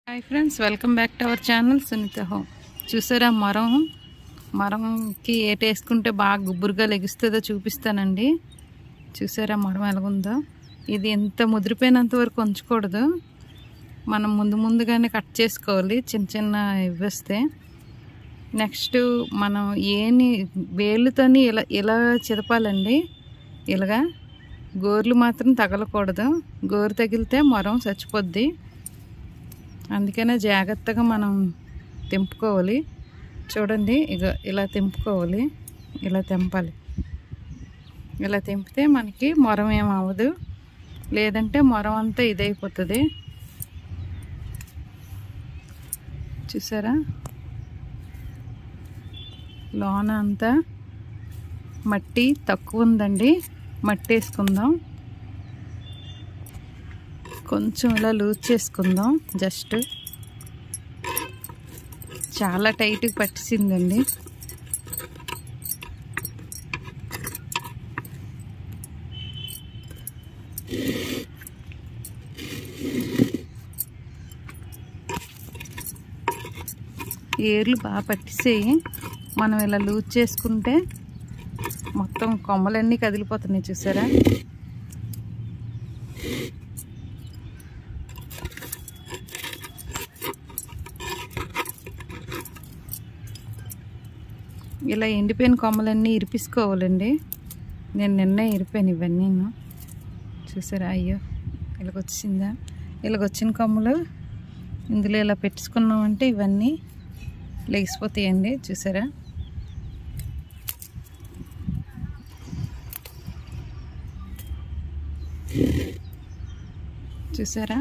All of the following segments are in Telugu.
Hi friends, welcome back to our channel Sunitha home. చూసారా మరంకి ఏట వేసుకుంటే బాగా గుబ్బురుగా లెగుస్తుందో చూపిస్తానండి. చూసారా మరం ఎలాగుందో. ఇది ఎంత ముదిరిపోయినంత వరకు ఉంచకూడదు, మనం ముందుగానే కట్ చేసుకోవాలి చిన్న చిన్న ఇవ్వేస్తే. నెక్స్ట్ మనం వేళ్ళతోని ఇలా చిదపాలండి. ఇలాగా గోర్లు మాత్రం తగలకూడదు, గోరు తగిలితే మరం చచ్చిపోద్ది. అందుకనే జాగ్రత్తగా మనం తెంపుకోవాలి. చూడండి, ఇలా తెంపుకోవాలి, ఇలా తెంపాలి. ఇలా తెంపితే మనకి మొరం ఏం అవ్వదు, లేదంటే మొరం అంతా ఇదైపోతుంది. చూసారా, లోన అంతా మట్టి తక్కువ ఉందండి. మట్టి వేసుకుందాం, కొంచెం ఇలా లూజ్ చేసుకుందాం. జస్ట్ చాలా టైట్గా పట్టేసిందండి. ఏర్లు బాగా పట్టేసేయి. మనం ఇలా లూజ్ చేసుకుంటే మొత్తం కొమ్మలన్నీ కదిలిపోతున్నాయి. చూసారా, ఇలా ఎండిపోయిన కొమ్మలన్నీ ఇరిపించుకోవాలండి. నేను నిన్నే ఇరిపోయాను ఇవన్నీ. చూసారా, అయ్యో ఇలాగొచ్చిందా. ఇలాగొచ్చిన కొమ్మలు ఇందులో ఇలా పెట్టుకున్నామంటే ఇవన్నీ లెగిసిపోతాయండి. చూసారా, చూసారా,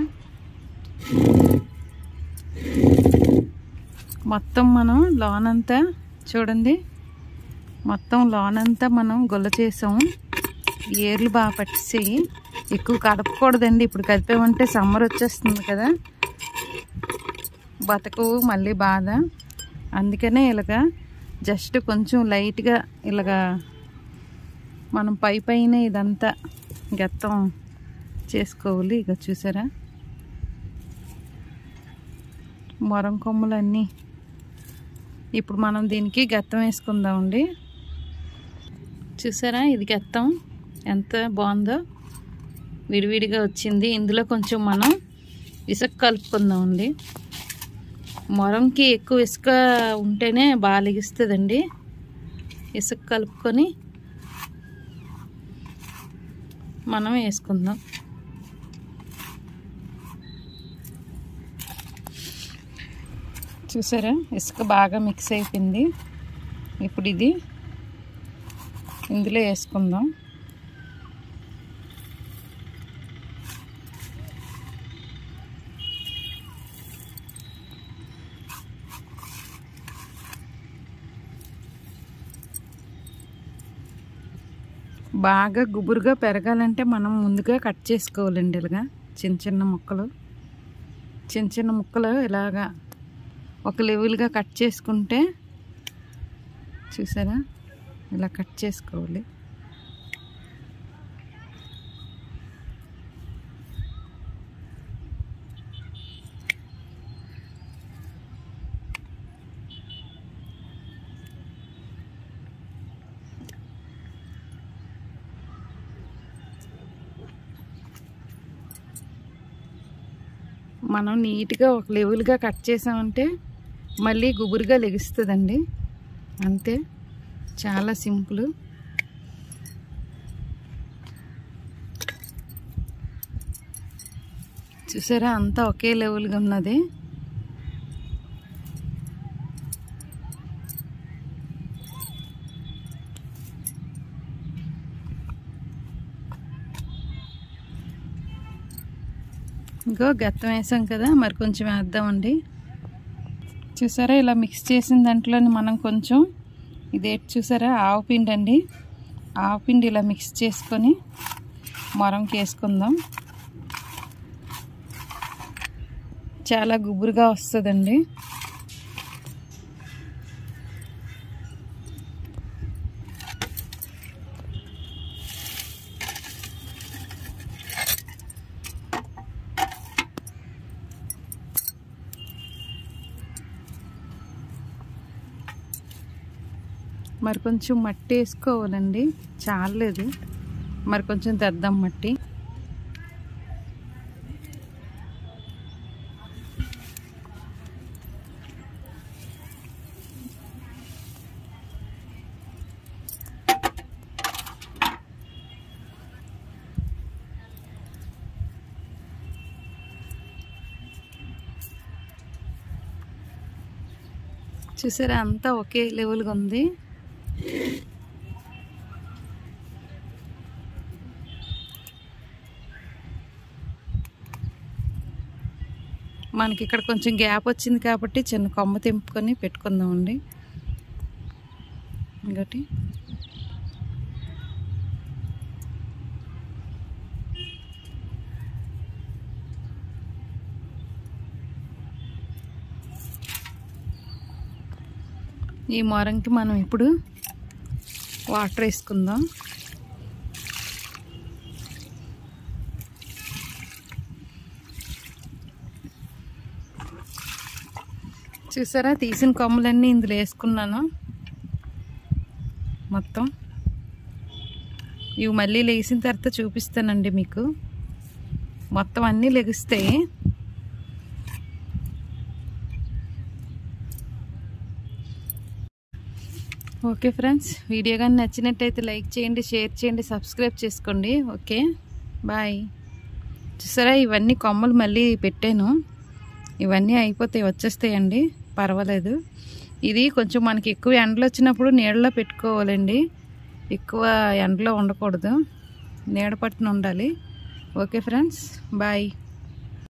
మొత్తం మనం లోనంతా చూడండి, మొత్తం లోనంతా మనం గొల్ల చేసాము. ఏర్లు బాగా పట్టేసేయి. ఎక్కువ కదపకూడదండి. ఇప్పుడు కదిపామంటే సమ్మర్ వచ్చేస్తుంది కదా, బతకవు మళ్ళీ బాధ. అందుకనే ఇలాగా జస్ట్ కొంచెం లైట్గా ఇలాగా మనం పైన ఇదంతా గత్తం చేసుకోవాలి. ఇక చూసారా, మొరం కొమ్మలన్నీ. ఇప్పుడు మనం దీనికి గత్తం వేసుకుందామండి. చూసారా, ఇది గత్తం ఎంత బాగుందో, విడివిడిగా వచ్చింది. ఇందులో కొంచెం మనం ఇసుక కలుపుకుందామండి. మొరంకి ఎక్కువ ఇసుక ఉంటేనే బాగా లెగిస్తుందండి. ఇసుక కలుపుకొని మనం వేసుకుందాం. చూసారా, ఇసుక బాగా మిక్స్ అయిపోయింది. ఇప్పుడు ఇది ఇందులో వేసుకుందాం. బాగా గుబురుగా పెరగాలంటే మనం ముందుగా కట్ చేసుకోవాలండి. ఇలాగా చిన్న చిన్న ముక్కలు ఇలాగా ఒక లెవెల్గా కట్ చేసుకుంటే, చూసారా, ఇలా కట్ చేసుకోవాలి. మనం నీట్గా ఒక లెవెల్గా కట్ చేసామంటే మళ్ళీ గుబురుగా లెగుస్తుందండి. అంతే, చాలా సింపుల్. చూసారా, అంతా ఒకే లెవెల్గా ఉన్నది. ఇంకో గత్తం వేసాం కదా, మరి కొంచెం వేద్దామండి. చూసారా, ఇలా మిక్స్ చేసిన దాంట్లో మనం కొంచెం ఇదేంటి చూసారా, ఆవపిండి అండి. ఆవపిండి ఇలా మిక్స్ చేసుకొని మొరంకి వేసుకుందాం. చాలా గుబురుగా వస్తుందండి. మరి కొంచెం మట్టి వేసుకోవాలండి, చాలలేదు, మరి కొంచెం తెద్దాం మట్టి. చూసారా అంతా ఒకే లెవెల్గా ఉంది. మనకి ఇక్కడ కొంచెం గ్యాప్ వచ్చింది కాబట్టి చిన్న కొమ్మ తెంపుకొని పెట్టుకుందామండి. ఇంకోటి ఈ మొరంకి మనం ఇప్పుడు వాటర్ వేసుకుందాం. చూసారా తీసిన కొమ్మలన్నీ ఇందులో వేసుకున్నాను మొత్తం. ఇవి మళ్ళీ లేచిన తర్వాత చూపిస్తానండి మీకు. మొత్తం అన్నీ లెగుస్తాయి. ఓకే ఫ్రెండ్స్, వీడియో కానీ నచ్చినట్టయితే లైక్ చేయండి, షేర్ చేయండి, సబ్స్క్రైబ్ చేసుకోండి. Okay bye. చూసారా ఇవన్నీ కొమ్మలు మళ్ళీ పెట్టాను, ఇవన్నీ అయిపోతాయి, వచ్చేస్తాయండి, పర్వాలేదు. ఇది కొంచెం మనకి ఎక్కువ ఎండలు వచ్చినప్పుడు నీడలో పెట్టుకోవాలండి, ఎక్కువ ఎండలో ఉండకూడదు, నీడ పట్టున ఉండాలి. Okay friends bye.